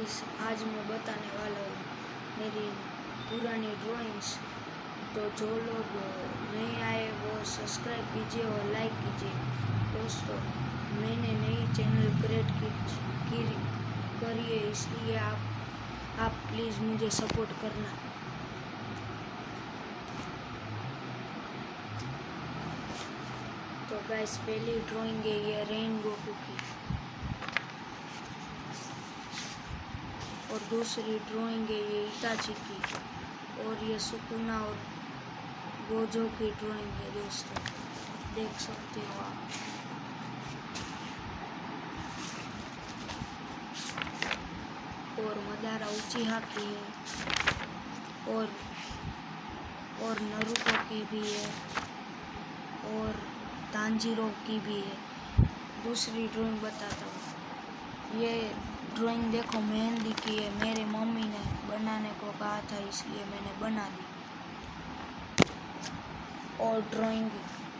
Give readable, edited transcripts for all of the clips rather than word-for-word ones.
Guys, आज मैं बताने वाला हूँ मेरी पुरानी ड्राइंग्स। तो जो लोग नए आए वो सब्सक्राइब कीजिए और लाइक कीजिए। दोस्तों, मैंने नई चैनल क्रिएट करी है, इसलिए आप प्लीज़ मुझे सपोर्ट करना। तो गाइस, पहली ड्राइंग है ये रेनबो की, और दूसरी ड्राइंग है ये इताची की, और ये सुकुना और गोजो की ड्राइंग है। दोस्तों, देख सकते हो आप। और मदारा उचिहा की है, और नरुतो की भी है, और तांजीरो की भी है। दूसरी ड्राइंग बताता हूँ। ये ड्राइंग देखो, मेहंदी की है। मेरी मम्मी ने बनाने को कहा था, इसलिए मैंने बना दी। और ड्राइंग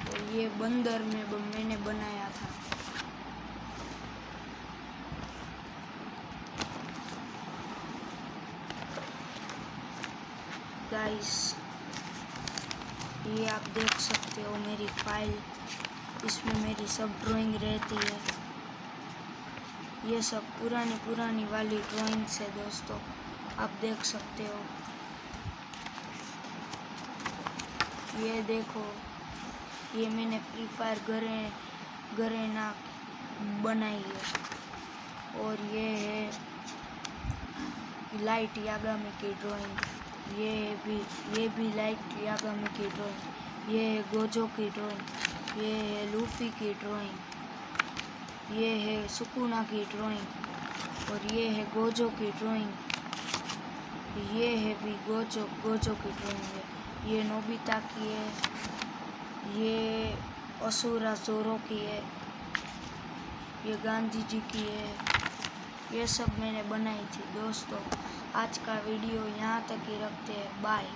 तो ये बंदर में मैंने बनाया था। गाइस, ये आप देख सकते हो मेरी फाइल, इसमें मेरी सब ड्राइंग रहती है। ये सब पुरानी वाली ड्राइंग्स है दोस्तों, आप देख सकते हो। ये देखो, ये मैंने फ्री फायर गरेना बनाई है। और ये है लाइट यागामी की ड्राइंग। ये भी लाइट यागामी की ड्राइंग। ये है गोजो की ड्राइंग। ये है लूफी की ड्राइंग। ये है सुकुना की ड्राइंग। और ये है गोजो की ड्राइंग। ये है भी गोजो की ड्राइंग है। ये नोबिता की है। ये असुरा जोरो की है। ये गांधी जी की है। ये सब मैंने बनाई थी। दोस्तों, आज का वीडियो यहाँ तक ही रखते हैं। बाय।